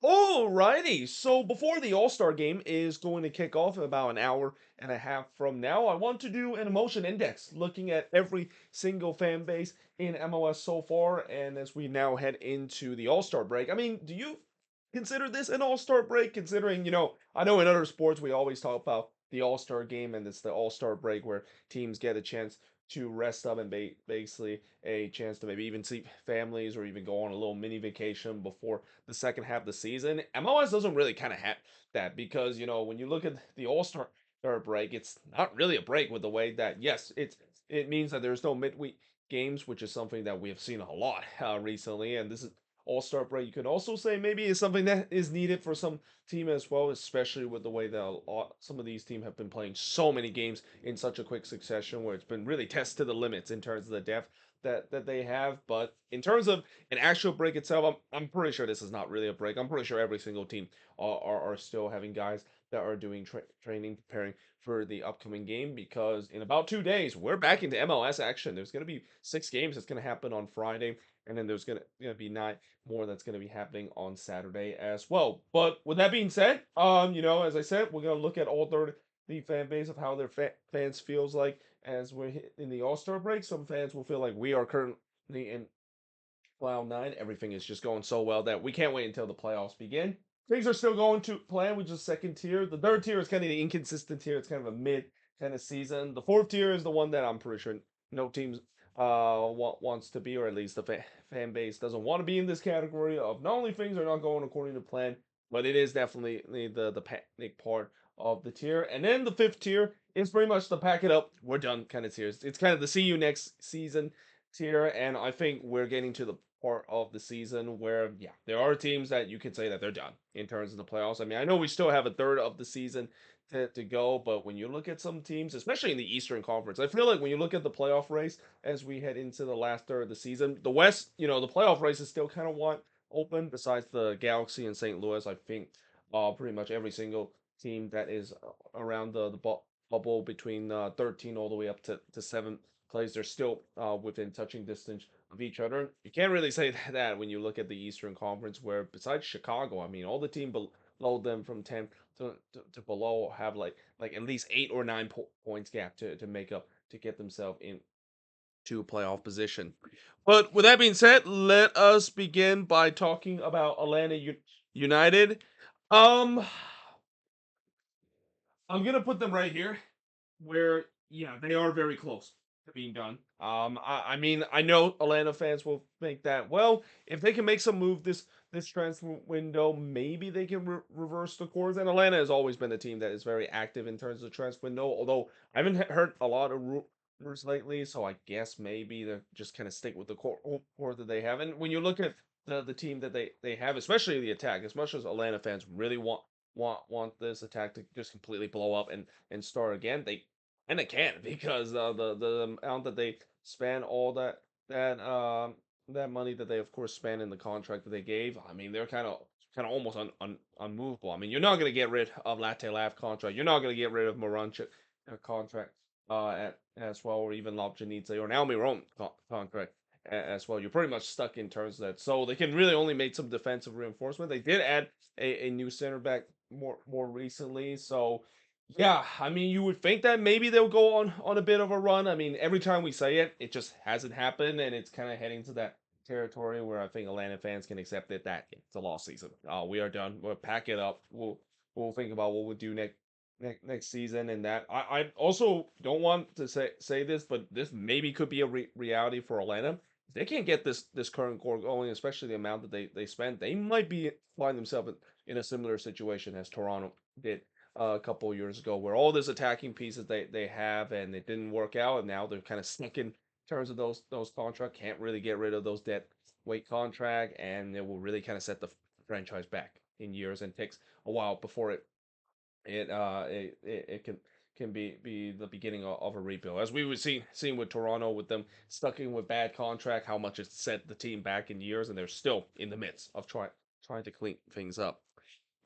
Alrighty, so before the All Star game is going to kick off in about an hour and a half from now, I want to do an emotion index looking at every single fan base in MLS so far. And as we now head into the All Star break, I mean, do you consider this an All Star break? Considering, I know in other sports we always talk about the All Star game and it's the All Star break where teams get a chance to rest up and basically a chance to maybe even see families or even go on a little mini vacation before the second half of the season. MLS doesn't really kind of have that because when you look at the All Star break, it's not really a break with the way that yes, it means that there's no midweek games, which is something that we have seen a lot recently, and this is All Star break. You could also say maybe is something that is needed for some team as well, especially with the way that some of these teams have been playing so many games in such a quick succession, where it's been really tested to the limits in terms of the depth that they have. But in terms of an actual break itself, I'm pretty sure this is not really a break. I'm pretty sure every single team are still having guys that are doing training, preparing for the upcoming game because in about 2 days we're back into MLS action. There's going to be 6 games that's going to happen on Friday, and then there's going to be 9 more that's going to be happening on Saturday as well. But with that being said, as I said, we're going to look at all the fan base of how their fans feels like as we're in the All Star break. Some fans will feel like we are currently in Cloud Nine. Everything is just going so well that we can't wait until the playoffs begin. Things are still going to plan with just second tier. The third tier is kind of the inconsistent tier. It's kind of a mid kind of season. The fourth tier is the one that I'm pretty sure no teams wants to be, or at least the fan base doesn't want to be in this category of not only things are not going according to plan, but it is definitely the panic part of the tier. And then the fifth tier is pretty much the pack it up, we're done kind of tiers. It's kind of the see you next season tier, and I think we're getting to the part of the season where, yeah, there are teams that you can say that they're done in terms of the playoffs. I mean, I know we still have a third of the season to go, but when you look at some teams, especially in the Eastern Conference, I feel like when you look at the playoff race as we head into the last third of the season, the West, the playoff race is still kind of wide open. Besides the Galaxy and St. Louis, I think pretty much every single team that is around the bubble between 13 all the way up to 7 plays, they're still within touching distance of each other. You can't really say that when you look at the Eastern Conference, where besides Chicago, I mean, all the team below them from 10 to below have like at least 8 or 9 points gap to make up to get themselves into a playoff position. But with that being said, let us begin by talking about Atlanta United. Um, I'm gonna put them right here where yeah, they are very close to being done. I mean, I know Atlanta fans will think that well, if they can make some move this transfer window, maybe they can reverse the course. And Atlanta has always been a team that is very active in terms of transfer window. Although I haven't heard a lot of rumors lately, so I guess maybe they're just kind of stick with the core that they have. And when you look at the team that they have, especially the attack, as much as Atlanta fans really want this attack to just completely blow up and start again, they can because the amount that they spend, all that money that they of course spend in the contract that they gave. I mean, they're kind of almost unmovable. I mean, you're not gonna get rid of Latte Lav contract. You're not gonna get rid of Moranchik contract as well, or even Lobjanidze or Naomi Rome contract as well. You're pretty much stuck in terms of that. So they can really only make some defensive reinforcement. They did add a new center back more recently, so yeah, I mean, you would think that maybe they'll go on a bit of a run. I mean, every time we say it, it just hasn't happened, and it's kind of heading to that territory where I think Atlanta fans can accept it that it's a lost season. We are done. We'll pack it up. We'll think about what we'll do next season, and that I also don't want to say this, but this maybe could be a reality for Atlanta. If they can't get this current core going, especially the amount that they spent, they might be find themselves in a similar situation as Toronto did a couple years ago, where all these attacking pieces they have and it didn't work out, and now they're kind of stuck in terms of those contracts. Can't really get rid of those debt weight contract, and it will really kind of set the franchise back in years, and takes a while before it can be the beginning of a rebuild, as we would seen with Toronto, with them stuck in with bad contract, how much it set the team back in years, and they're still in the midst of trying to clean things up.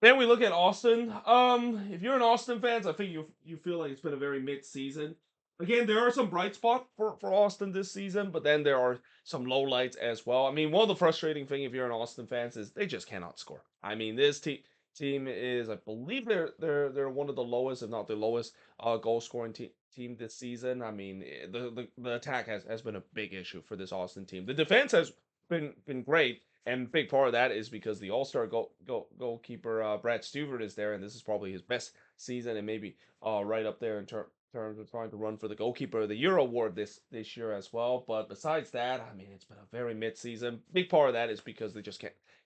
Then we look at Austin. If you're an Austin fans, I think you feel like it's been a very mid season. again, there are some bright spots for Austin this season, but then there are some low lights as well. I mean, one of the frustrating thing if you're an Austin fans is they just cannot score. I mean, this team is, I believe they're one of the lowest, if not the lowest, goal scoring team this season. I mean, the attack has been a big issue for this Austin team. The defense has been great, and big part of that is because the All Star goalkeeper Brad Stewart is there, and this is probably his best season, and maybe right up there in terms of trying to run for the goalkeeper of the year award this year as well. But besides that, I mean, it's been a very mid season. Big part of that is because they just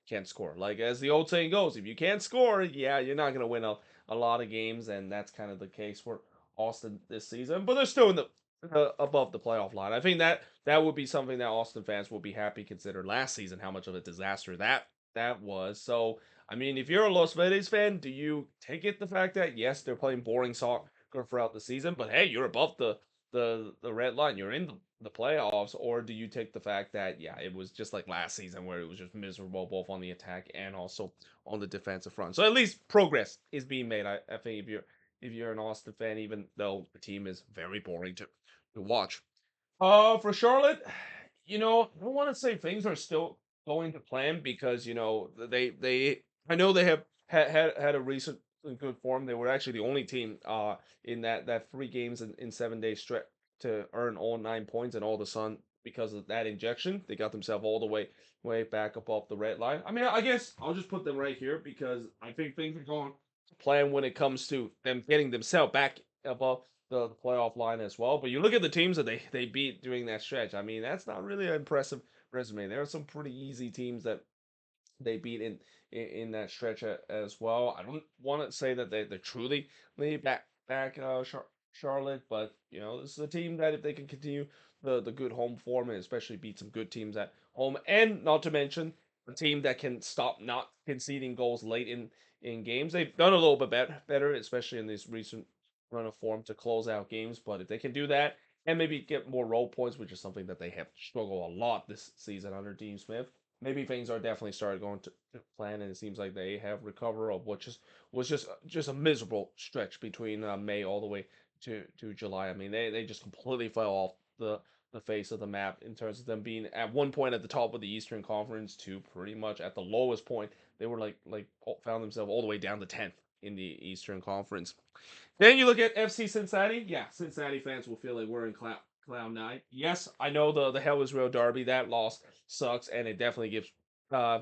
can't score. Like as the old saying goes, if you can't score, yeah, you're not gonna win a lot of games, and that's kind of the case for Austin this season. But they're still in the above the playoff line. I think that would be something that Austin fans will be happy consider last season how much of a disaster that was. So I mean, if you're a Los Verdes fan, do you take it the fact that yes, they're playing boring soccer throughout the season, but hey, you're above the red line, you're in the playoffs, or do you take the fact that yeah, it was just like last season where it was just miserable both on the attack and also on the defensive front? So at least progress is being made. I think if you're an Austin fan, even though the team is very boring to watch. For Charlotte, I don't want to say things are still going to plan because they I know they have had a recent good form. They were actually the only team in that 3 games in 7 days stretch to earn all 9 points, and all of a sudden because of that injection, they got themselves all the way back above the red line. I mean, I guess I'll just put them right here because I think things are going to plan when it comes to them getting themselves back above the playoff line as well. But you look at the teams that they beat during that stretch. I mean, that's not really an impressive resume. There are some pretty easy teams that they beat in that stretch as well. I don't want to say that they're truly back Charlotte, but this is a team that if they can continue the good home form and especially beat some good teams at home, and not to mention a team that can stop not conceding goals late in games. They've done a little bit better, especially in this recent run of form to close out games. But if they can do that and maybe get more role points, which is something that they have struggled a lot this season under Dean Smith, maybe things are definitely started going to plan, and it seems like they have recovered of what was just a miserable stretch between May all the way to July. I mean, they just completely fell off the face of the map in terms of them being at one point at the top of the Eastern Conference to pretty much at the lowest point. They were like found themselves all the way down to 10th in the Eastern Conference. Then you look at FC Cincinnati. Yeah, Cincinnati fans will feel like we're in cloud nine. Yes, I know the Hell is Real Derby. That loss sucks, and it definitely gives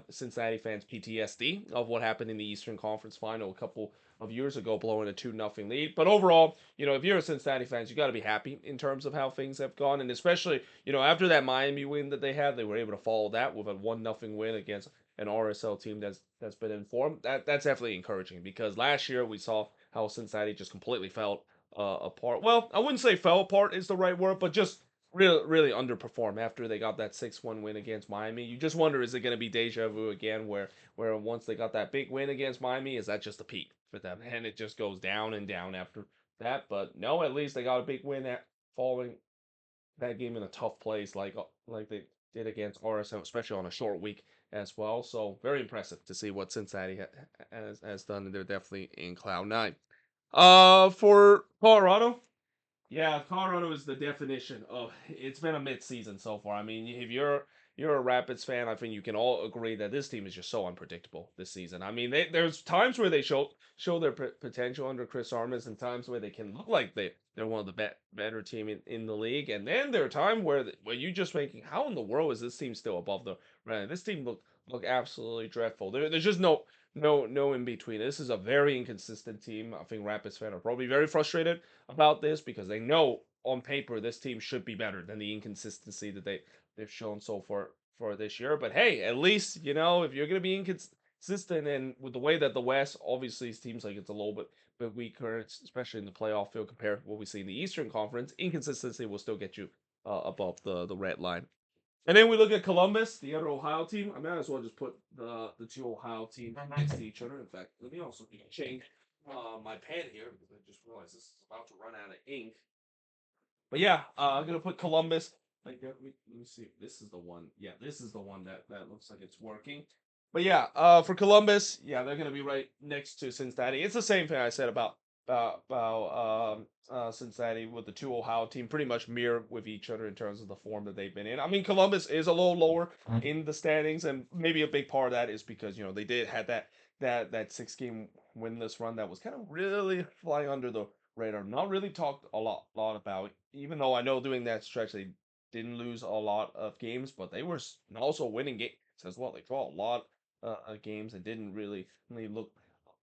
Cincinnati fans PTSD of what happened in the Eastern Conference Final a couple of years ago, blowing a 2-0 lead. But overall, if you're a Cincinnati fans, you got to be happy in terms of how things have gone, and especially after that Miami win that they had, they were able to follow that with a 1-0 win against an RSL team that's been informed. That's definitely encouraging because last year we saw how Cincinnati just completely fell apart. Well, I wouldn't say fell apart is the right word, but just really underperformed after they got that 6-1 win against Miami. You just wonder, is it going to be deja vu again where once they got that big win against Miami, is that just a peak for them and it just goes down and down after that? But no, at least they got a big win at following that game in a tough place like they did against RSM, especially on a short week as well. So very impressive to see what Cincinnati has done, and they're definitely in cloud nine. For Colorado, yeah, Colorado is the definition of it's been a mid-season so far. I mean, if you're a Rapids fan, I think you can all agree that this team is just so unpredictable this season. I mean, there's times where they show their potential under Chris Armas, and times where they can look like they're one of the better team in the league, and then there are times where you just thinking, how in the world is this team still above the right? This team look absolutely dreadful. There's just no in between. This is a very inconsistent team. I think Rapids fans are probably very frustrated about this because they know on paper this team should be better than the inconsistency that they've shown so far for this year. But hey, at least if you're gonna be inconsistent, and with the way that the West obviously seems like it's a little bit weaker, especially in the playoff field compared to what we see in the Eastern Conference, inconsistency will still get you above the red line. And then we look at Columbus, the other Ohio team. I might as well just put the two Ohio teams next to each other. In fact, let me also change my pen here because I just realized this is about to run out of ink. But yeah, I'm gonna put Columbus. Like, let me see. This is the one. Yeah, this is the one that looks like it's working. But yeah, for Columbus, yeah, they're gonna be right next to Cincinnati. It's the same thing I said about Cincinnati with the two Ohio team pretty much mirror with each other in terms of the form that they've been in. I mean, Columbus is a little lower in the standings, and maybe a big part of that is because they did had that 6 game winless run that was kind of really flying under the radar. Not really talked a lot about, even though I know during that stretch they didn't lose a lot of games, but they were also winning games as well. They fought a lot of games and didn't really look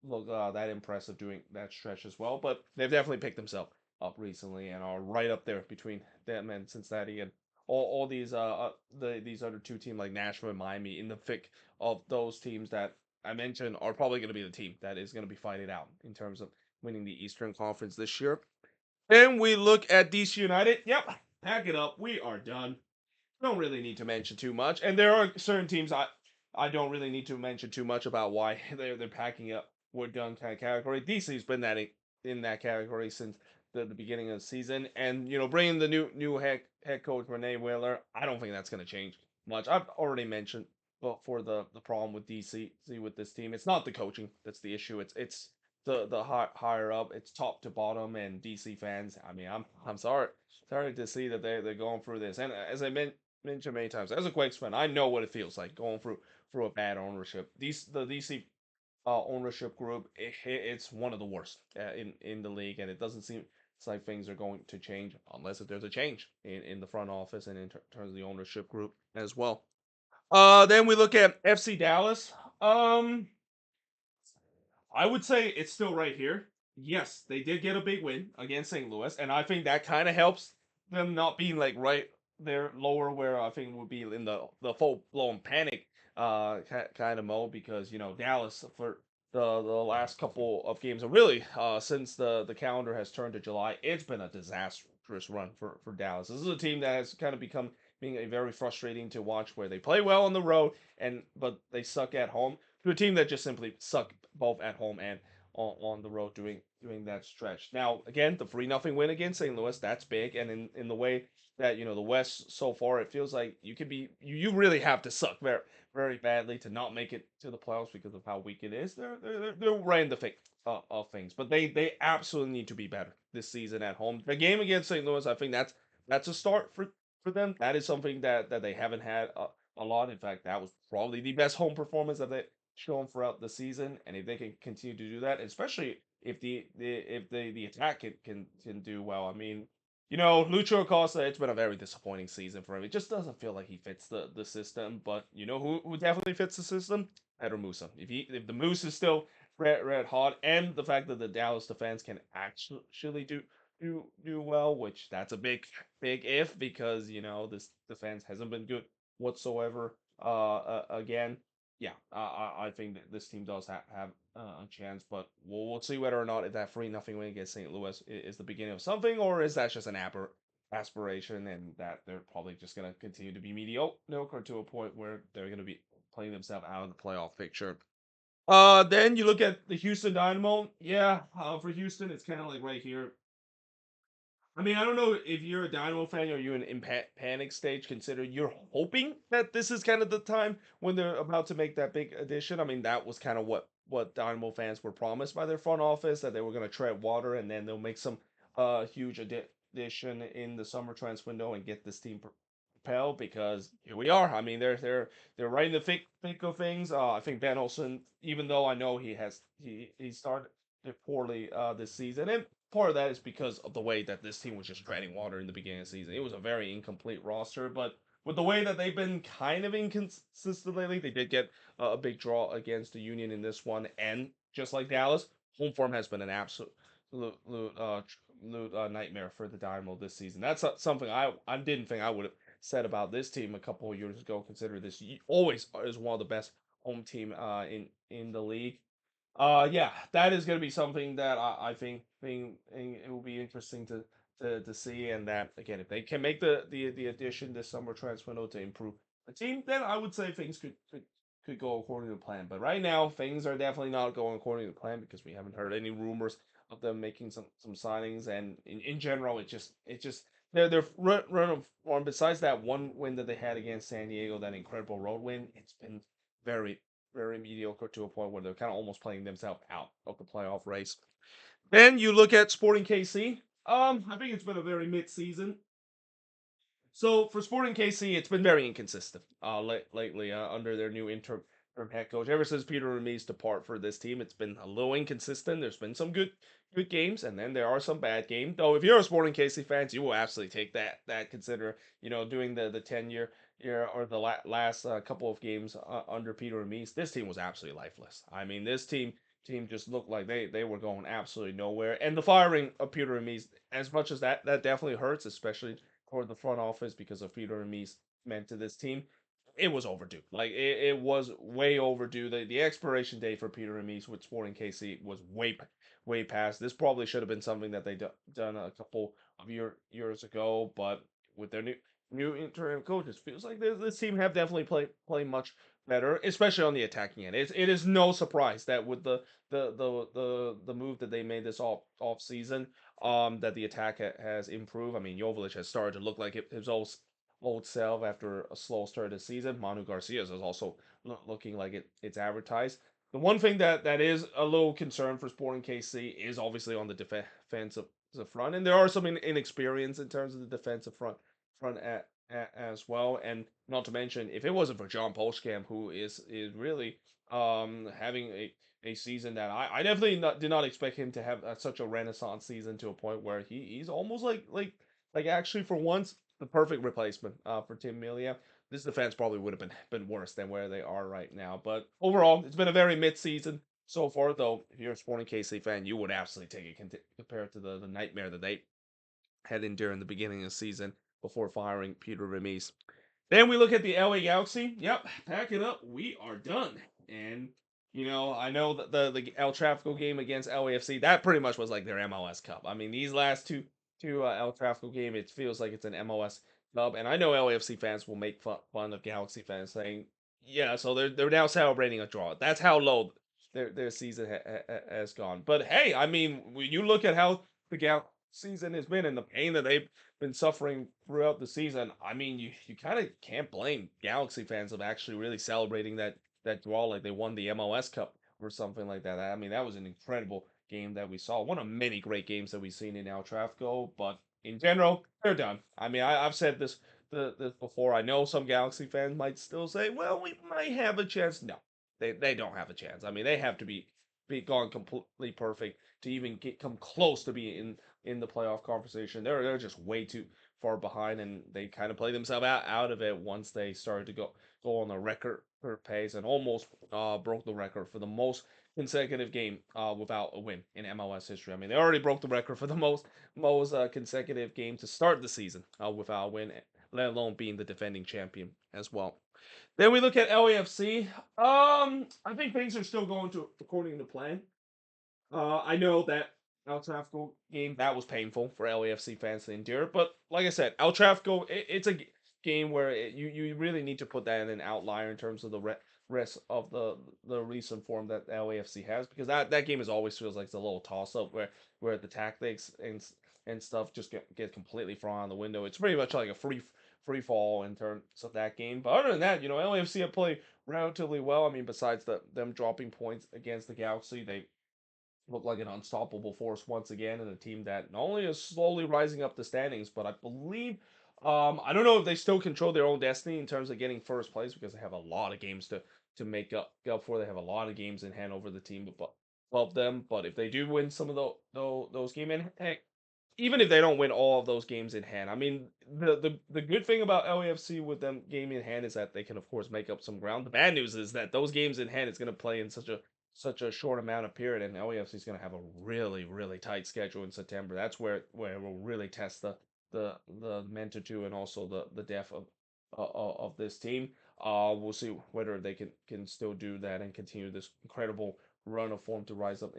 that impressive doing that stretch as well. But they've definitely picked themselves up recently and are right up there between them and Cincinnati and all these other two teams like Nashville and Miami in the thick of those teams that I mentioned are probably going to be the team that is going to be fighting out in terms of winning the Eastern Conference this year. And we look at DC United. Yep, pack it up. We are done. Don't really need to mention too much. And there are certain teams I don't really need to mention too much about why they're packing up. We're done kind of category. DC's been in that category since the beginning of the season, and bringing the new head coach Renee Wheeler, I don't think that's going to change much. I've already mentioned, but for the problem with DC with this team, it's not the coaching that's the issue. It's the higher up, it's top to bottom, and DC fans. I mean, I'm sorry to see that they're going through this. And as I mentioned many times, as a Quakes fan, I know what it feels like going through a bad ownership. The DC ownership group, it's one of the worst in the league, and it doesn't seem it's like things are going to change unless if there's a change in the front office and in terms of the ownership group as well. Then we look at FC Dallas. I would say it's still right here. Yes, they did get a big win against St. Louis, and I think that kind of helps them not being like right there lower where I think would be in the full blown panic kind of mode because Dallas for the last couple of games and really since the calendar has turned to July, it's been a disastrous run for Dallas. This is a team that has kind of become being a very frustrating to watch where they play well on the road but they suck at home to a team that just simply suck both at home and on the road doing that stretch. Now, again, the 3-0 win against St. Louis, that's big. And in the way that, the West so far, it feels like you really have to suck very, very badly to not make it to the playoffs because of how weak it is. They're right in the thick of things. But they absolutely need to be better this season at home. The game against St. Louis, I think that's a start for them. That is something that they haven't had a lot. In fact, that was probably the best home performance that they shown throughout the season, and if they can continue to do that, especially if the attack can do well. I mean, Lucho Acosta, it's been a very disappointing season for him. It just doesn't feel like he fits the system. But who definitely fits the system? Pedro Musa. If the Moose is still red hot, and the fact that the Dallas defense can actually do well, which that's a big if because this defense hasn't been good whatsoever. Again, yeah, I think that this team does have a chance, but we'll see whether or not if that 3-0 win against St. Louis is the beginning of something, or is that just an aspiration and that they're probably just going to continue to be mediocre to a point where they're going to be playing themselves out of the playoff picture. Then you look at the Houston Dynamo. Yeah, for Houston, it's kind of like right here. I mean, I don't know if you're a Dynamo fan or you're in panic stage, consider you're hoping that this is kind of the time when they're about to make that big addition. I mean, that was kind of what Dynamo fans were promised by their front office, that they were going to tread water and then they'll make some huge addition in the summer transfer window and get this team propelled because here we are. I mean, they're right in the thick of things. I think Ben Olsen, even though I know he started poorly this season, and part of that is because of the way that this team was just treading water in the beginning of the season. It was a very incomplete roster, but with the way that they've been kind of inconsistent lately, they did get a big draw against the Union in this one, and just like Dallas, home form has been an absolute nightmare for the Dynamo this season. That's something I didn't think I would have said about this team a couple of years ago. Consider this always is one of the best home team in the league. Yeah, that is going to be something that I think it will be interesting to see, and that again, if they can make the addition this summer transfer window to improve the team, then I would say things could go according to plan. But right now, things are definitely not going according to plan because we haven't heard any rumors of them making some signings, and in general, it just their run of form. Besides that one win that they had against San Diego, that incredible road win, it's been very very mediocre to a point where they're kind of almost playing themselves out of the playoff race. Then you look at Sporting KC. I think it's been a very mid-season. So for Sporting KC, it's been very inconsistent lately under their new interim head coach. Ever since Peter Remis depart for this team, it's been a little inconsistent. There's been some good games, and then there are some bad games. Though if you're a Sporting KC fans, you will absolutely take that consider doing the 10 year or the last couple of games under Peter Remis. This team was absolutely lifeless. I mean, this team just looked like they were going absolutely nowhere. And the firing of Peter Remis, as much as that definitely hurts, especially toward the front office because of Peter Remis meant to this team, it was overdue. Like it was way overdue. The expiration date for Peter Remis with Sporting KC was way past. This probably should have been something that they done a couple of years ago, but with their new interim coaches, feels like this team have definitely played much better, especially on the attacking end. It is no surprise that with the move that they made this off season, that the attack has improved. I mean, Jovic has started to look like his old self after a slow start of the season. Manu Garcia is also looking like it's advertised. The one thing that is a little concern for Sporting KC is obviously on the defensive front, and there are some inexperience in terms of the defensive front as well. And not to mention, if it wasn't for John Polschkamp, who is really having a season that I definitely did not expect him to have such a renaissance season to a point where he's almost like actually for once the perfect replacement for Tim Melia. This defense probably would have been worse than where they are right now. But overall, it's been a very mid season so far. Though, if you're a Sporting KC fan, you would absolutely take it compared to the nightmare that they had endured in the beginning of the season before firing Peter Remis. Then we look at the LA Galaxy. Yep, pack it up. We are done. And I know that the El Trafico game against LAFC, that pretty much was like their MLS Cup. I mean, these last two El Trafico game, it feels like it's an MLS Cup. And I know LAFC fans will make fun of Galaxy fans saying, yeah, so they're now celebrating a draw. That's how low their season has gone. But hey, I mean, when you look at how the Gal season has been and the pain that they've been suffering throughout the season, I mean, you kind of can't blame Galaxy fans of actually really celebrating that draw like they won the MLS Cup or something like that. I mean, that was an incredible game that we saw. One of many great games that we've seen in El Trafico, but in general, they're done. I mean, I've said this before. I know some Galaxy fans might still say, well, we might have a chance. No, they don't have a chance. I mean, they have to be gone completely perfect to even come close to being in the playoff conversation. They're just way too far behind, and they kind of play themselves out of it once they started to go on the record pace and almost broke the record for the most consecutive game without a win in MLS history. I mean, they already broke the record for the most consecutive game to start the season without a win, let alone being the defending champion as well. Then we look at LAFC. I think things are still going to according to plan. I know that El Trafico game that was painful for LAFC fans to endure, but like I said, El Trafico it's a game where you really need to put that in an outlier in terms of the rest of the recent form that LAFC has, because that game is always feels like it's a little toss up where the tactics and stuff just get completely thrown out the window. It's pretty much like a free fall in terms of that game. But other than that, LAFC have played relatively well. I mean, besides them dropping points against the Galaxy, they look like an unstoppable force once again, and a team that not only is slowly rising up the standings, but I believe I don't know if they still control their own destiny in terms of getting first place, because they have a lot of games to make up for. They have a lot of games in hand over the team above them. But if they do win some of those games, and heck, even if they don't win all of those games in hand, I mean, the good thing about LAFC with them game in hand is that they can of course make up some ground. The bad news is that those games in hand is going to play in such a short amount of period, and LAFC is going to have a really tight schedule in September. That's where we'll really test the mentor and also the depth of this team. We'll see whether they can still do that and continue this incredible run of form to rise up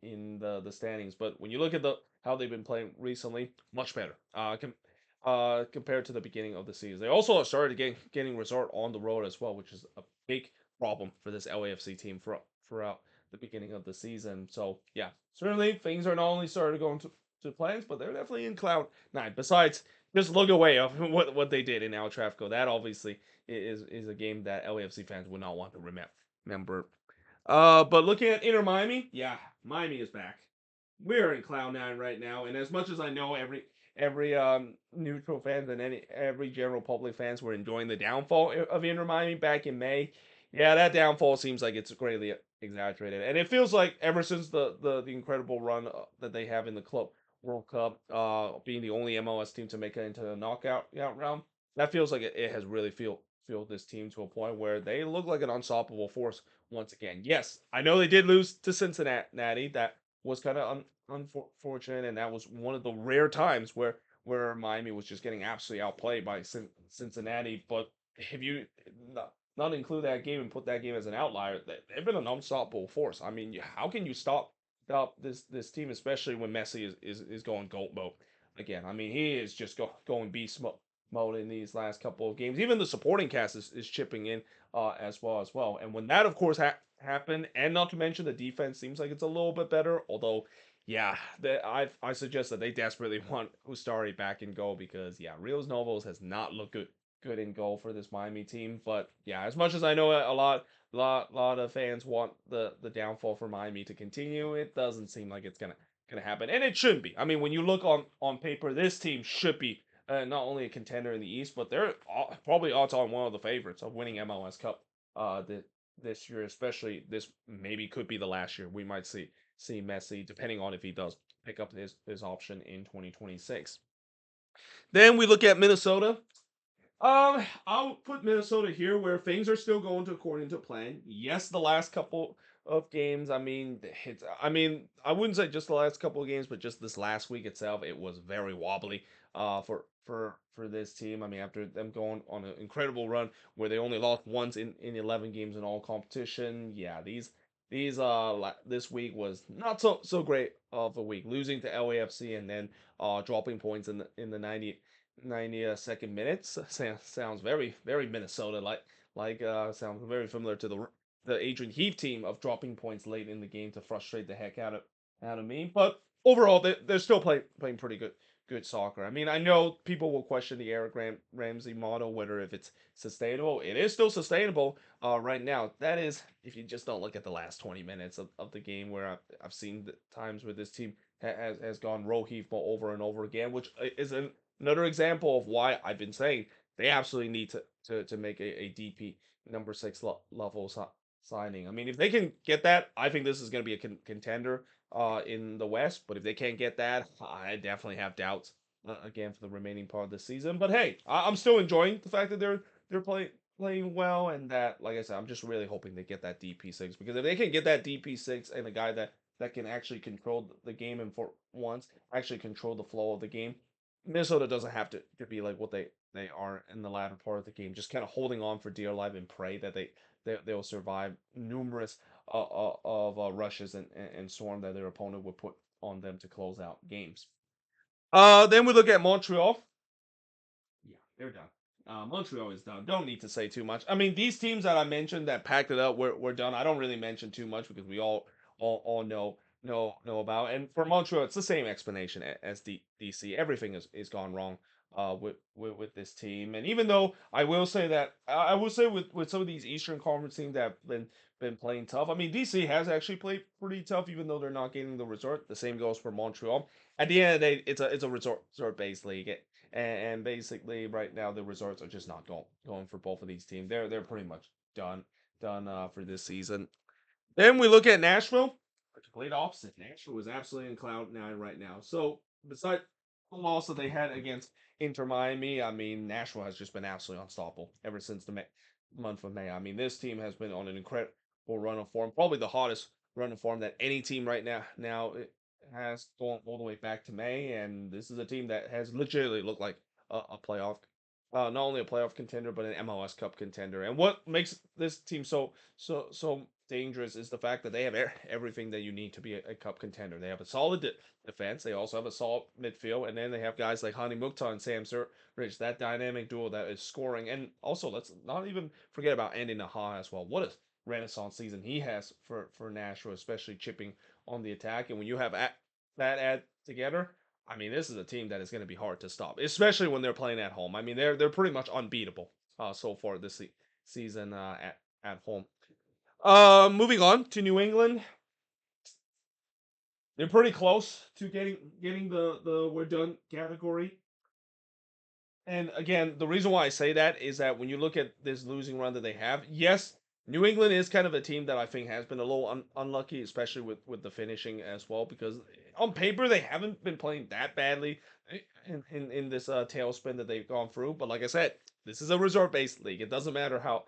in the standings. But when you look at how they've been playing recently, much better. Compared to the beginning of the season. They also started getting result on the road as well, which is a big problem for this LAFC team throughout the beginning of the season. So yeah, certainly things are not only started going to plans, but they're definitely in cloud nine. Besides, just look away of what they did in El Trafico. That obviously is a game that LAFC fans would not want to remember. But looking at Inter Miami, yeah, Miami is back. we're in Cloud Nine right now, and as much as I know every neutral fans and every general public fans were enjoying the downfall of Inter Miami back in May, yeah, that downfall seems like it's greatly exaggerated, and it feels like ever since the incredible run that they have in the Club World Cup, being the only MLS team to make it into the knockout round, that feels like it has really feel this team to a point where they look like an unstoppable force once again. Yes, I know they did lose to Cincinnati. That was kind of unfortunate, and that was one of the rare times where Miami was just getting absolutely outplayed by Cincinnati. But if you not include that game and put that game as an outlier, they've been an unstoppable force. I mean, how can you stop this team, especially when Messi is going goat mode again? I mean, he is just going beast mode in these last couple of games. Even the supporting cast is chipping in as well. And when that, of course, happened, and not to mention the defense seems like it's a little bit better. Although, yeah, I suggest that they desperately want Ustari back in goal because yeah, Rios Novos has not looked good in goal for this Miami team. But yeah, as much as I know a lot of fans want the downfall for Miami to continue, it doesn't seem like it's gonna happen, and it shouldn't be. I mean, when you look on paper, this team should be not only a contender in the East, but they're probably odds on one of the favorites of winning MLS Cup this year, especially this maybe could be the last year we might see Messi, depending on if he does pick up his option in 2026. Then we look at Minnesota. I'll put Minnesota here where things are still going to according to plan. Yes, the last couple of games. I wouldn't say just the last couple of games, but just this last week itself, it was very wobbly. For this team. I mean, after them going on an incredible run where they only lost once in 11 games in all competition. Yeah, this week was not so great of a week, losing to LAFC and then dropping points in the 92nd minutes. Sounds very Minnesota sounds very familiar to the Adrian Heath team of dropping points late in the game to frustrate the heck out of me. But overall, they're still playing pretty good soccer. I mean, I know people will question the Eric Ramsey model, whether if it's sustainable. It is still sustainable right now. That is, if you just don't look at the last 20 minutes of the game, where I've seen the times where this team has gone row heave ball over and over again, which is another example of why I've been saying they absolutely need to make a DP number six level signing. I mean, if they can get that, I think this is going to be a contender in the West. But if they can't get that, I definitely have doubts again for the remaining part of the season. But hey, I'm still enjoying the fact that they're playing well, and that, like I said, I'm just really hoping they get that DP6 because if they can get that DP6 and a guy that can actually control the game and for once actually control the flow of the game, Minnesota doesn't have to be like what they are in the latter part of the game, just kind of holding on for dear life and pray that they'll survive numerous of rushes and storm that their opponent would put on them to close out games. Then we look at Montreal. Yeah, they're done. Montreal is done. Don't need to say too much. I mean, these teams that I mentioned that packed it up were done. I don't really mention too much because we all know about. And for Montreal, it's the same explanation as DC. Everything is gone wrong with this team. And even though I will say with some of these Eastern Conference teams that have been playing tough. I mean, DC has actually played pretty tough, even though they're not getting the resort. The same goes for Montreal. At the end of the day, it's a resort based league. And basically right now the resorts are just not going for both of these teams. They're pretty much done for this season. Then we look at Nashville. The complete opposite. Nashville is absolutely in cloud nine right now. So besides the loss that they had against Inter Miami, I mean Nashville has just been absolutely unstoppable ever since the month of May. I mean this team has been on an incredible run of form, probably the hottest run of form that any team right now has gone all the way back to May, and this is a team that has legitimately looked like a playoff, not only a playoff contender but an MLS Cup contender. And what makes this team so dangerous is the fact that they have everything that you need to be a cup contender. They have a solid defense. They also have a solid midfield, and then they have guys like Hani Mukhtar and Sam Rich, that dynamic duo that is scoring. And also, let's not even forget about Andy Naha as well. What a renaissance season he has for Nashville, especially chipping on the attack. And when you have that add together, I mean, this is a team that is going to be hard to stop, especially when they're playing at home. I mean, they're pretty much unbeatable so far this season at home. Moving on to New England. they're pretty close to getting the we're done category. And again, the reason why I say that is that when you look at this losing run that they have, yes, New England is kind of a team that I think has been a little unlucky, especially with the finishing as well, because on paper they haven't been playing that badly in this tailspin that they've gone through. But like I said, this is a resort based league. It doesn't matter how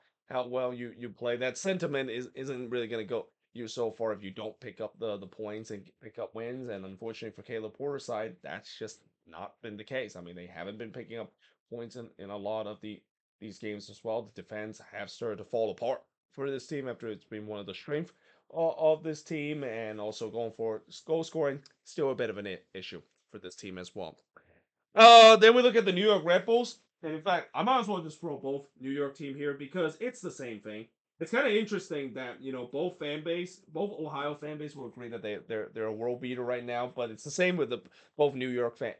well you play. That sentiment isn't really going to go you so far if you don't pick up the points and pick up wins. And unfortunately for Caleb Porter's side, that's just not been the case. I mean, they haven't been picking up points in a lot of these games as well. The defense have started to fall apart for this team after it's been one of the strengths of this team, and also going for goal scoring, still a bit of an issue for this team as well. Then we look at the New York Red Bulls, and in fact, I might as well just throw both New York team here because it's the same thing. It's kind of interesting that both fan base, both Ohio fan base will agree that they're a world beater right now, but it's the same with the both New York fan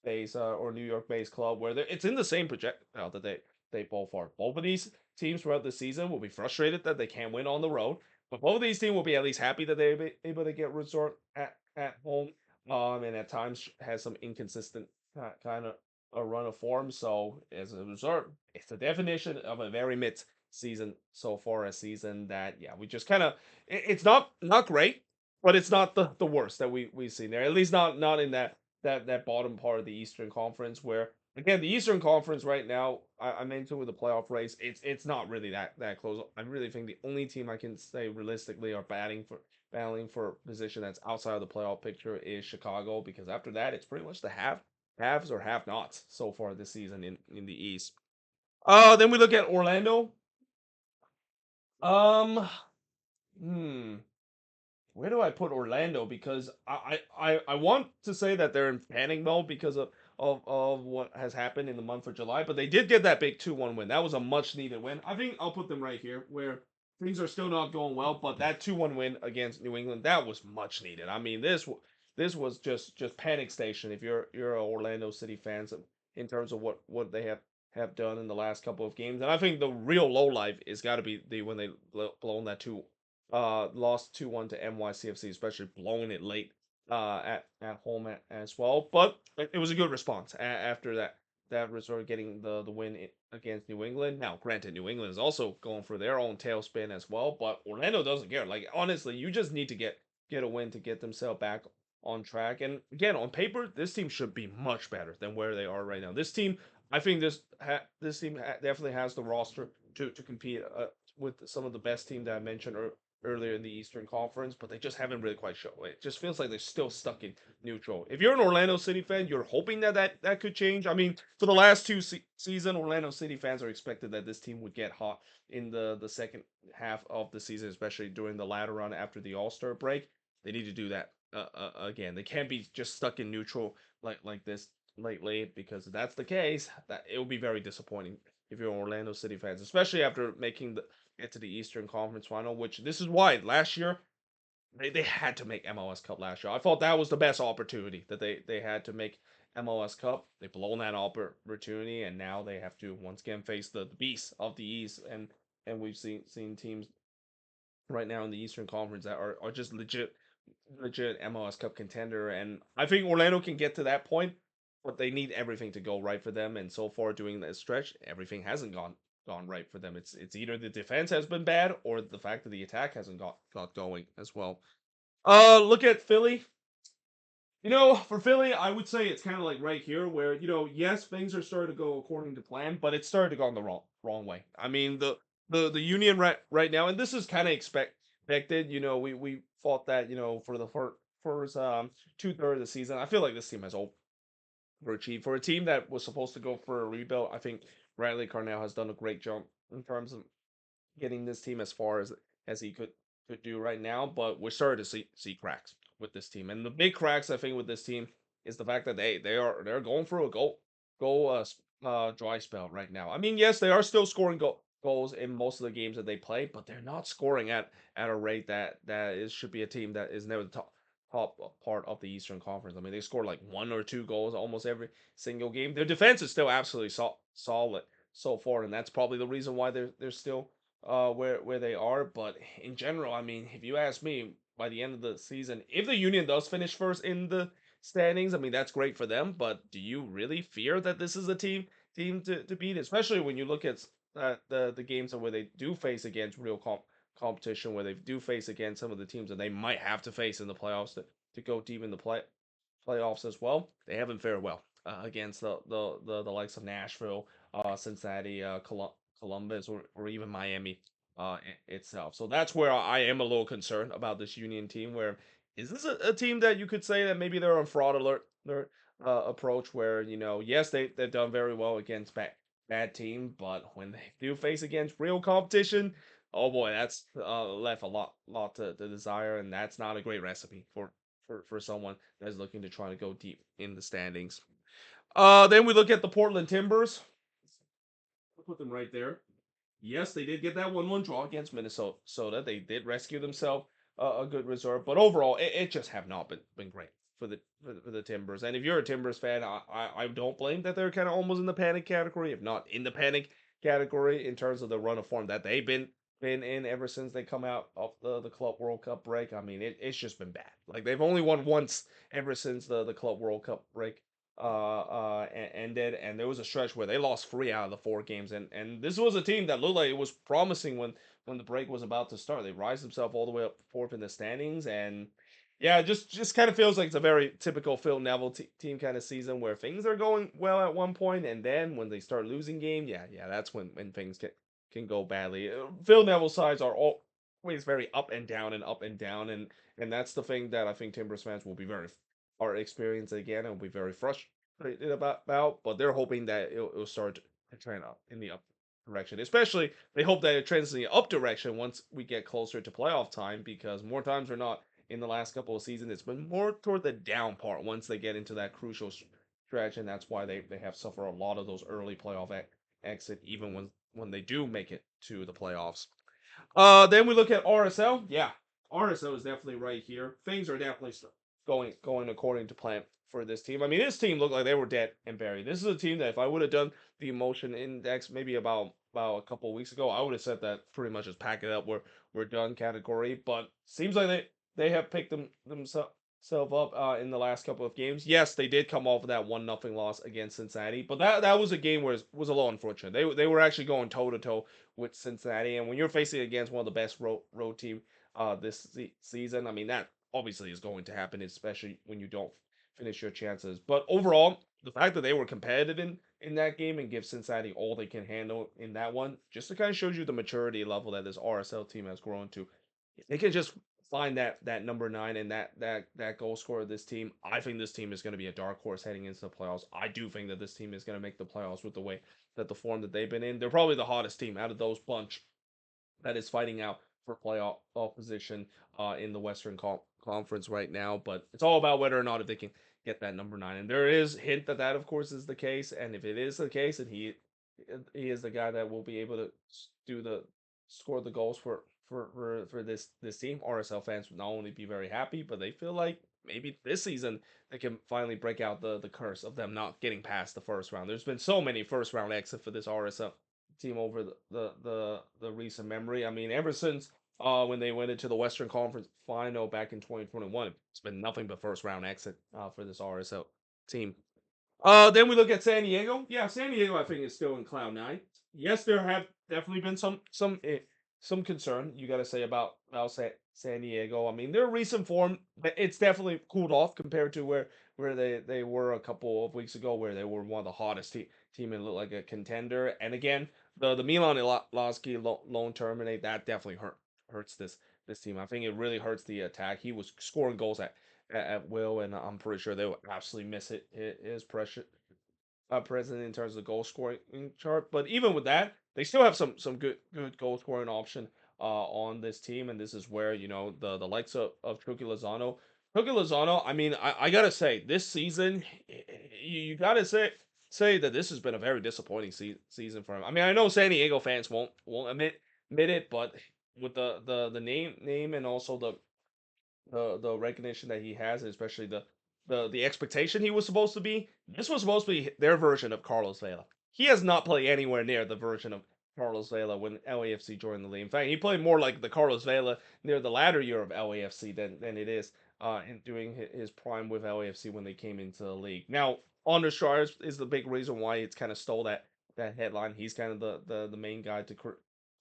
base or New York based club where it's in the same projectile that they both are. Both of these teams throughout the season will be frustrated that they can't win on the road, but both of these teams will be at least happy that they're able to get resort at home. And at times has some inconsistent kind of a run of form. So as a result, it's the definition of a very mid season so far. A season that we just kind of it's not great, but it's not the worst that we've seen there. At least not in that bottom part of the Eastern Conference where. Again, the Eastern Conference right now, I mentioned with the playoff race, it's not really that close. I really think the only team I can say realistically are battling for position that's outside of the playoff picture is Chicago because after that it's pretty much the halves or have nots so far this season in the East. Then we look at Orlando. Um, hmm, where do I put Orlando? Because I want to say that they're in panic mode because of what has happened in the month of July, but they did get that big 2-1 win. That was a much needed win. I think I'll put them right here where things are still not going well, but that 2-1 win against New England, that was much needed. I mean, this was just panic station if you're a Orlando City fans in terms of what they have done in the last couple of games. And I think the real low life is got to be the when they blown that 2 lost 2-1 to NYCFC, especially blowing it late at home as well. But it was a good response after that resort getting the win against New England. Now, granted, New England is also going for their own tailspin as well, but Orlando doesn't care. Like honestly, you just need to get a win to get themselves back on track. And again, on paper, this team should be much better than where they are right now. This team, I think this team definitely has the roster to compete with some of the best team that I mentioned earlier in the Eastern Conference, but they just haven't really quite shown it. It just feels like they're still stuck in neutral. If you're an Orlando City fan, you're hoping that could change. I mean, for the last two season, Orlando City fans are expected that this team would get hot in the second half of the season, especially during the latter run after the All Star break. They need to do that again. They can't be just stuck in neutral like this lately because if that's the case, that it will be very disappointing if you're Orlando City fans, especially after making the get to the Eastern Conference Final, which this is why last year they had to make MLS Cup last year. I thought that was the best opportunity that they had to make MLS Cup. They've blown that opportunity, and now they have to once again face the beast of the East, and we've seen teams right now in the Eastern Conference that are just legit MLS Cup contender, and I think Orlando can get to that point, but they need everything to go right for them. And so far, doing that stretch, everything hasn't gone right for them. It's either the defense has been bad or the fact that the attack hasn't got going as well. Look at Philly. For Philly, I would say it's kind of like right here, where yes, things are starting to go according to plan, but it's starting to go in the wrong way. I mean, the Union right now, and this is kind of expected. We fought that for the first 2/3 of the season. I feel like this team has overachieved for a team that was supposed to go for a rebuild. I think Riley Carnell has done a great job in terms of getting this team as far as he could do right now, but we're starting to see cracks with this team. And the big cracks I think with this team is the fact that they're going through a dry spell right now. I mean, yes, they are still scoring goals in most of the games that they play, but they're not scoring at a rate that is should be a team that is never the top part of the Eastern Conference. I mean, they score like 1 or 2 goals almost every single game. Their defense is still absolutely solid so far, and that's probably the reason why they're still where they are. But in general, I mean, if you ask me, by the end of the season, if the Union does finish first in the standings, I mean that's great for them. But do you really fear that this is a team to beat, especially when you look at the games where they do face against real competition, where they do face against some of the teams that they might have to face in the playoffs to go deep in the playoffs as well. They haven't fared well against the likes of Nashville, Cincinnati, Columbus, or even Miami itself. So that's where I am a little concerned about this Union team. Where is this a team that you could say that maybe they're on fraud alert approach? Where yes, they've done very well against bad team, but when they do face against real competition, oh boy, that's left a lot to desire, and that's not a great recipe for someone that's looking to try to go deep in the standings. Then we look at the Portland Timbers. I'll put them right there. Yes, they did get that 1-1 draw against Minnesota. They did rescue themselves a good result, but overall, it just have not been great for the Timbers. And if you're a Timbers fan, I don't blame that they're kind of almost in the panic category, if not in the panic category, in terms of the run of form that they've been in ever since they come out of the Club World Cup break. I mean, it's just been bad. Like they've only won once ever since the Club World Cup break ended, and there was a stretch where they lost 3 out of the 4 games, and this was a team that looked like it was promising when the break was about to start. They rise themselves all the way up fourth in the standings, and yeah, just kind of feels like it's a very typical Phil Neville team kind of season where things are going well at one point, and then when they start losing game, yeah, that's when things can go badly. Phil Neville sides are always very up and down and up and down, and that's the thing that I think Timbers fans will be very are experiencing again and will be very frustrated about. But they're hoping that it'll start to trend up in the up direction. Especially, they hope that it trends in the up direction once we get closer to playoff time, because more times or not in the last couple of seasons, it's been more toward the down part once they get into that crucial stretch, and that's why they have suffered a lot of those early playoff exit, even when they do make it to the playoffs. Then we look at RSL. Yeah, RSL is definitely right here. Things are definitely going according to plan for this team. I mean, this team looked like they were dead and buried. This is a team that if I would have done the emotion index maybe about a couple of weeks ago, I would have said that pretty much just pack it up. We're done category. But seems like they have picked themselves up in the last couple of games. Yes, they did come off of that 1-0 loss against Cincinnati, but that was a game where it was a little unfortunate. They were actually going toe to toe with Cincinnati, and when you're facing against one of the best road team this season, I mean that obviously is going to happen, especially when you don't finish your chances. But overall, the fact that they were competitive in that game and give Cincinnati all they can handle in that one, just to kind of shows you the maturity level that this RSL team has grown to. If they can just find that number 9 and that goal scorer of this team, I think this team is going to be a dark horse heading into the playoffs. I do think that this team is going to make the playoffs with the way that the form that they've been in. They're probably the hottest team out of those bunch that is fighting out for playoff position in the Western Conference right now. But it's all about whether or not if they can get that number 9. And there is hint that of course is the case. And if it is the case, and he is the guy that will be able to do the score the goals for this team. RSL fans would not only be very happy, but they feel like maybe this season they can finally break out the curse of them not getting past the first round. There's been so many first round exits for this RSL team over the recent memory. I mean, ever since when they went into the Western Conference final back in 2021, it's been nothing but first round exit for this RSL team. Then we look at San Diego. Yeah, San Diego, I think, is still in cloud nine. Yes, there have definitely been some concern you got to say about San Diego. I mean, their recent form, it's definitely cooled off compared to where they were a couple of weeks ago, where they were one of the hottest team and looked like a contender. And again, the Milan Iloski loan terminate that definitely hurts this team. I think it really hurts the attack. He was scoring goals at will, and I'm pretty sure they will absolutely miss his pressure present in terms of the goal scoring chart. But even with that, they still have some good goal scoring option on this team, and this is where the likes of Chucky Lozano. Chucky Lozano, I mean, I gotta say this season, you gotta say that this has been a very disappointing season for him. I mean, I know San Diego fans won't admit it, but with the name and also the recognition that he has, and especially the expectation he was supposed to be. This was supposed to be their version of Carlos Vela. He has not played anywhere near the version Carlos Vela when LAFC joined the league. In fact, he played more like the Carlos Vela near the latter year of LAFC than it is in doing his prime with LAFC when they came into the league. Now, Anders Stars is the big reason why it's kind of stole that headline. He's kind of the main guy to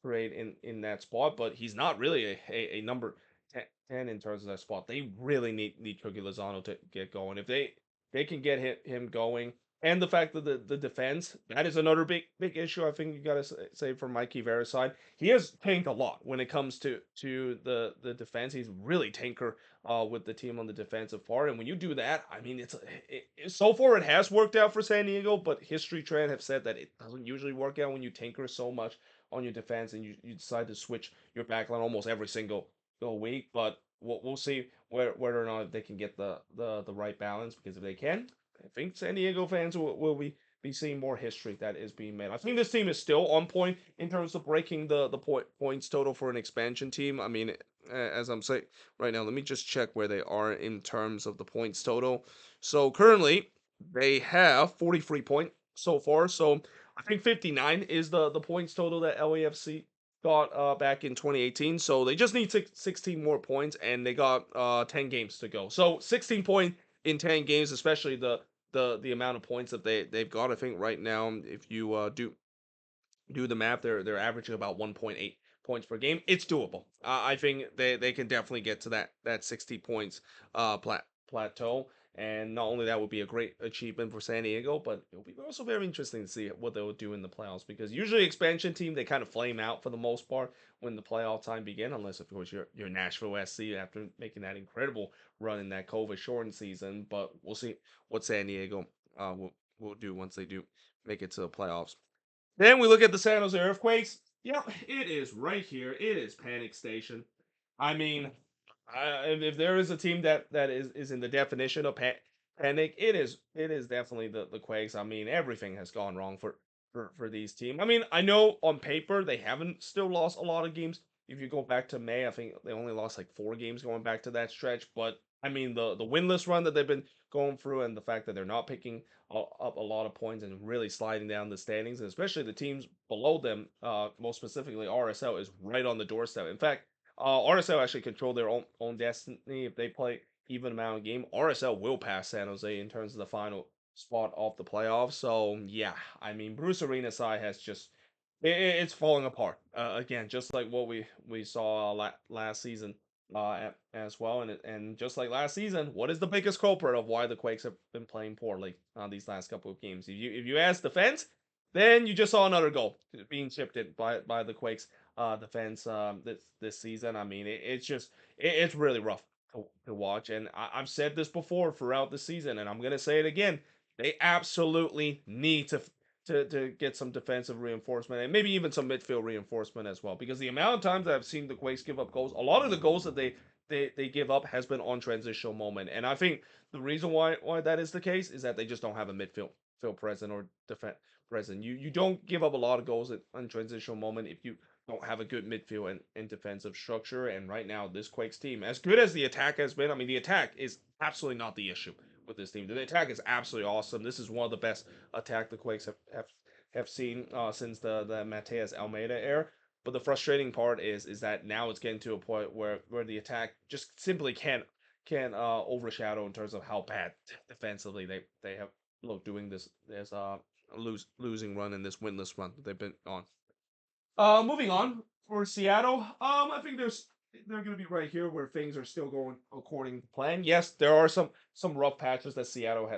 create in that spot, but he's not really a number 10 in terms of that spot. They really need Cookie Lozano to get going. If they can get him going, and the fact that the defense, that is another big issue. I think you got to say from Mikey Vera's side, he has tanked a lot when it comes to the defense. He's really tanker with the team on the defensive part, and when you do that, I mean, so far it has worked out for San Diego, but history trend have said that it doesn't usually work out when you tinker so much on your defense and you decide to switch your backline almost every single week. But we'll see whether or not they can get the right balance, because if they can, I think San Diego fans will be seeing more history that is being made. I think this team is still on point in terms of breaking the points total for an expansion team. I mean, as I'm saying right now, let me just check where they are in terms of the points total. So currently they have 43 points so far. So I think 59 is the points total that LAFC got back in 2018. So they just need 16 more points, and they got 10 games to go. So 16 points in 10 games, especially the amount of points that they've got. I think right now, if you do the math, they're averaging about 1.8 points per game. It's doable. I think they can definitely get to that 60 points plateau. And not only that would be a great achievement for San Diego, but it'll be also very interesting to see what they'll do in the playoffs, because usually expansion team, they kind of flame out for the most part when the playoff time begin, unless of course you're Nashville SC after making that incredible run in that COVID shortened season. But we'll see what San Diego will do once they do make it to the playoffs. Then we look at the San Jose Earthquakes. Yeah, it is right here. It is panic station. I mean, if there is a team that is in the definition of panic, it is definitely the Quakes. I mean, everything has gone wrong for these teams. I mean, I know on paper they haven't still lost a lot of games. If you go back to May, I think they only lost like 4 games going back to that stretch. But I mean, the winless run that they've been going through, and the fact that they're not picking up a lot of points and really sliding down the standings, and especially the teams below them, most specifically RSL, is right on the doorstep. In fact, RSL actually control their own destiny. If they play even amount of game, RSL will pass San Jose in terms of the final spot of the playoffs. So yeah, I mean, Bruce Arena's side has just it's falling apart again, just like what we saw last season as well. And just like last season, what is the biggest culprit of why the Quakes have been playing poorly these last couple of games? If you ask defense, then you just saw another goal being chipped in by the Quakes defense this season. I mean, it's really rough to watch, and I've said this before throughout the season, and I'm gonna say it again. They absolutely need to get some defensive reinforcement, and maybe even some midfield reinforcement as well. Because the amount of times that I've seen the Quakes give up goals, a lot of the goals that they give up has been on transitional moment, and I think the reason why that is the case is that they just don't have a midfield field present or defense present. You don't give up a lot of goals on transitional moment if you don't have a good midfield and defensive structure. And right now, this Quakes team, as good as the attack has been, I mean, the attack is absolutely not the issue with this team. The attack is absolutely awesome. This is one of the best attack the Quakes have seen since the Mateus Almeida era. But the frustrating part is that now it's getting to a point where the attack just simply can't overshadow in terms of how bad defensively they have looked doing this losing run and this winless run that they've been on. Moving on for Seattle. I think they're going to be right here where things are still going according to plan. Yes, there are some rough patches that Seattle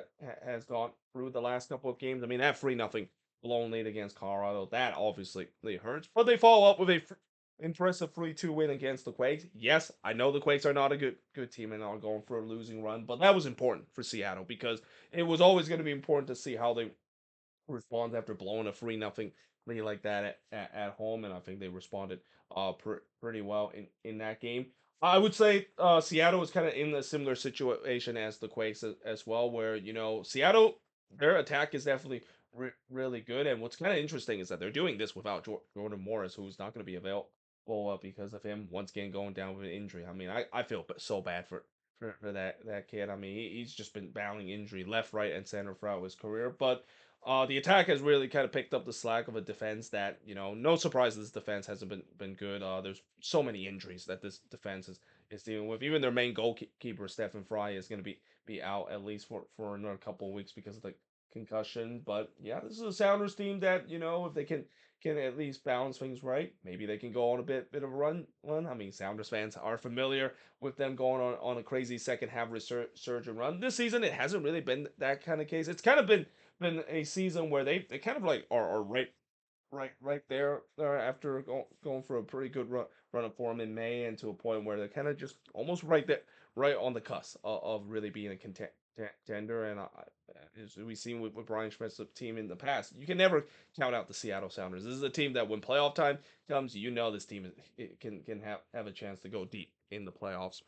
has gone through the last couple of games. I mean, that 3-0 blown lead against Colorado, that obviously hurts. But they follow up with a impressive 3-2 win against the Quakes. Yes, I know the Quakes are not a good team and are going for a losing run, but that was important for Seattle, because it was always going to be important to see how they respond after blowing a 3-0 lead like that at home, and I think they responded pretty well in that game. I would say Seattle is kind of in a similar situation as the Quakes as well, where Seattle, their attack is definitely really good, and what's kind of interesting is that they're doing this without Jordan Morris, who's not going to be available because of him once again going down with an injury. I mean, I feel so bad for that kid. I mean, he's just been battling injury left, right, and center throughout his career, but The attack has really kind of picked up the slack of a defense that, no surprise this defense hasn't been good. There's so many injuries that this defense is dealing with. Even their main goalkeeper, Stephen Fry, is going to be out at least for another couple of weeks because of the concussion. But yeah, this is a Sounders team that, if they can at least balance things right, maybe they can go on a bit of a run. I mean, Sounders fans are familiar with them going on a crazy second half resurgent run. This season, it hasn't really been that kind of case. It's kind of been a season where they kind of like are right there after going for a pretty good run of form in May, and to a point where they're kind of just almost right there, right on the cusp of really being a contender. And as we've seen with Brian Schmidt's team in the past, you can never count out the Seattle Sounders. This is a team that when playoff time comes, this team can have a chance to go deep in the playoffs.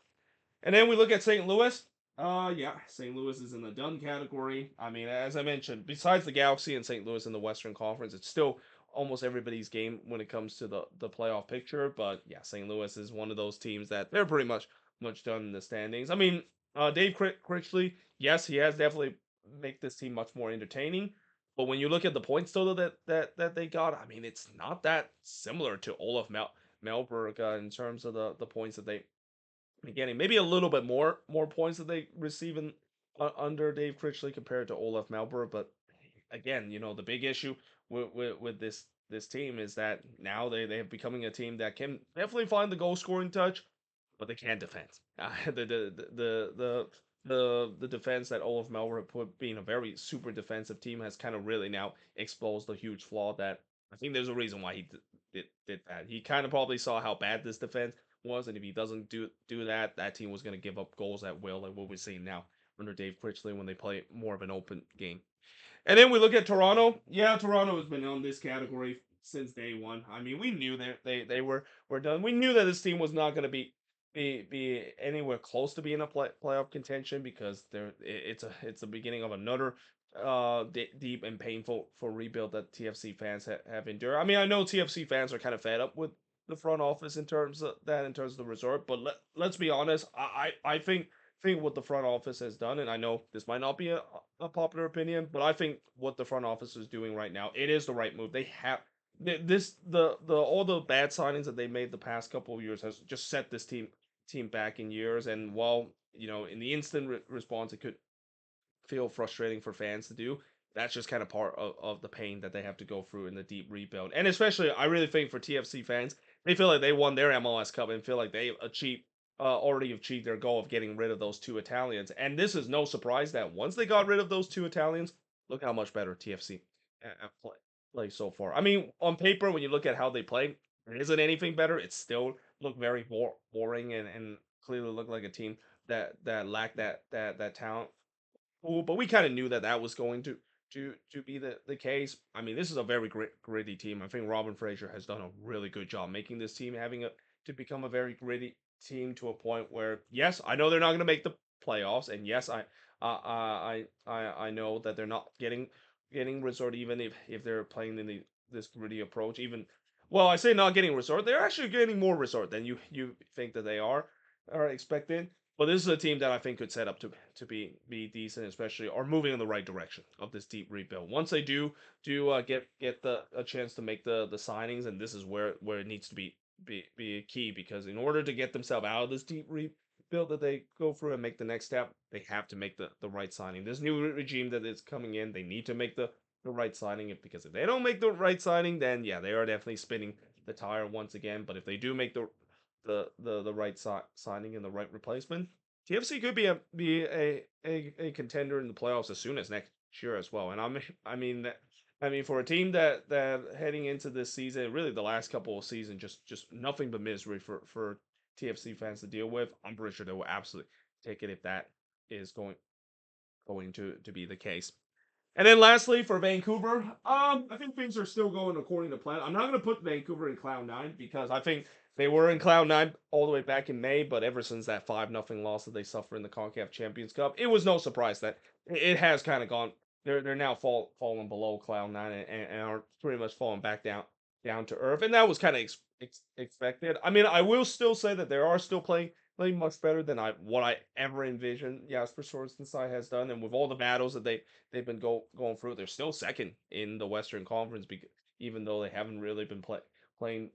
And then we look at St. Louis. Yeah, St. Louis is in the done category. I mean, as I mentioned, besides the Galaxy and St. Louis in the Western Conference, it's still almost everybody's game when it comes to the playoff picture. But yeah, St. Louis is one of those teams that they're pretty much done in the standings. I mean, Dave Critchley, yes, he has definitely make this team much more entertaining. But when you look at the points total that they got, I mean, it's not that similar to Olaf Melberg in terms of the points that they getting. Maybe a little bit more points that they receive in under Dave Critchley compared to Olaf Malber. But again, the big issue with this team is that now they have becoming a team that can definitely find the goal scoring touch, but they can't defend. The defense that Olaf Melber put, being a very super defensive team, has kind of really now exposed a huge flaw that I think there's a reason why he did that. He kind of probably saw how bad this defense was, and if he doesn't do that, that team was going to give up goals at will, like what we're seeing now under Dave Critchley when they play more of an open game. And then we look at Toronto. Yeah, Toronto has been on this category since day one. I mean, we knew that they were done. We knew that this team was not going to be anywhere close to being a playoff contention, because it's the beginning of another deep and painful for rebuild that TFC fans have endured. I mean, I know TFC fans are kind of fed up with the front office in terms of the resort, but let's be honest. I think what the front office has done, and I know this might not be a popular opinion, but I think what the front office is doing right now, it is the right move. They have the all the bad signings that they made the past couple of years has just set this team back in years. And while in the instant response, it could feel frustrating for fans to do. That's just kind of part of the pain that they have to go through in the deep rebuild. And especially, I really think for TFC fans, they feel like they won their MLS Cup and feel like they already achieved their goal of getting rid of those two Italians. And this is no surprise that once they got rid of those two Italians, look how much better TFC play so far. I mean, on paper, when you look at how they play, it isn't anything better. It still look very boring, and clearly look like a team that lacked that talent pool. But we kind of knew that that was going to be the case. I mean, this is a very gritty team. I think Robin Fraser has done a really good job making this team having to become a very gritty team, to a point where, yes, I know they're not going to make the playoffs, and yes, I know that they're not getting resort, even if they're playing in this gritty approach. Even, well, I say not getting resort, they're actually getting more resort than you think that they are expected. But this is a team that I think could set up to be decent, especially, or moving in the right direction of this deep rebuild. Once they do get the a chance to make the signings, and this is where it needs to be key, because in order to get themselves out of this deep rebuild that they go through and make the next step, they have to make the right signing. This new regime that is coming in, they need to make the right signing, because if they don't make the right signing, then yeah, they are definitely spinning the tire once again. But if they do make the right signing and the right replacement, TFC could be a contender in the playoffs as soon as next year as well. And I mean for a team that heading into this season, really the last couple of seasons, just nothing but misery for TFC fans to deal with. I'm pretty sure they will absolutely take it if that is going to be the case. And then lastly, for Vancouver, I think things are still going according to plan. I'm not going to put Vancouver in Cloud 9, because I think they were in Cloud 9 all the way back in May, but ever since that 5-0 loss that they suffered in the CONCACAF Champions Cup, it was no surprise that it has kind of gone. They're now falling below Cloud 9, and are pretty much falling back down to earth, and that was kind of expected. I mean, I will still say that they are still playing definitely much better than I ever envisioned Jasper Side has done, and with all the battles that they've been going through, they're still second in the Western Conference, because even though they haven't really been playing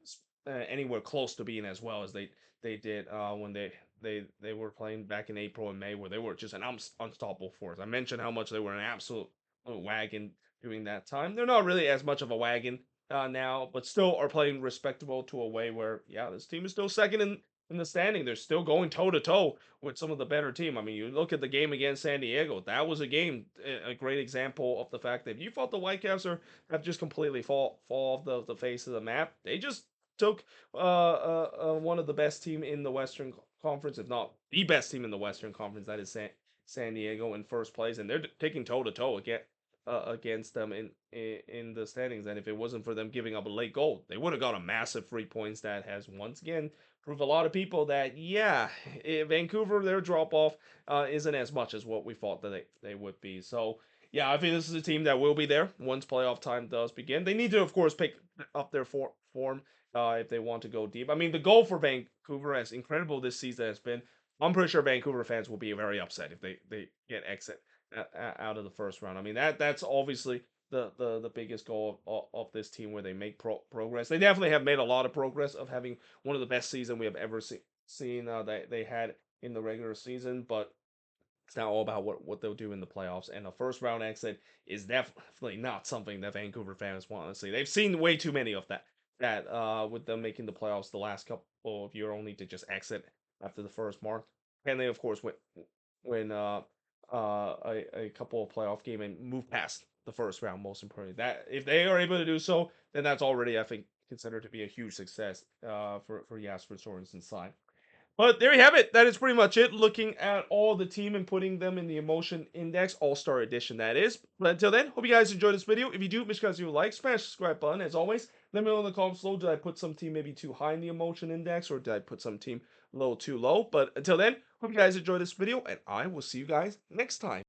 anywhere close to being as well as they did when they were playing back in April and May, where they were just an unstoppable force. I mentioned how much they were an absolute wagon during that time. They're not really as much of a wagon now, but still are playing respectable to a way where, yeah, this team is still second in the standing. They're still going toe to toe with some of the better team. I mean, you look at the game against San Diego. That was a game, a great example of the fact that if you thought the Whitecaps have just completely fall off the face of the map, they just took one of the best team in the Western Conference, if not the best team in the Western Conference. That is San Diego in first place, and they're taking toe to toe against them in the standings. And if it wasn't for them giving up a late goal, they would have got a massive 3 points. That has once again proved a lot of people that, yeah, Vancouver, their drop off isn't as much as what we thought that they would be. So yeah, I think this is a team that will be there once playoff time does begin. They need to, of course, pick up their form if they want to go deep. I mean, the goal for Vancouver, as incredible this season has been, I'm pretty sure Vancouver fans will be very upset if they get exit out of the first round. I mean, that's obviously the biggest goal of this team, where they make progress. They definitely have made a lot of progress of having one of the best season we have ever seen that they had in the regular season, but it's now all about what they'll do in the playoffs. And a first round exit is definitely not something that Vancouver fans want to see. They've seen way too many of that with them making the playoffs the last couple of years, only to just exit after the first mark. And they, of course, win a couple of playoff game and move past the first round. Most importantly, that if they are able to do so, then that's already, I think, considered to be a huge success for Jasper Sorensen's side. But there you have it. That is pretty much it. Looking at all the team and putting them in the emotion index, All Star Edition, that is. But until then, hope you guys enjoyed this video. If you do, make sure you like, smash the subscribe button. As always, let me know in the comments below. Did I put some team maybe too high in the emotion index, or did I put some team low too low? But until then, hope you guys enjoyed this video, and I will see you guys next time.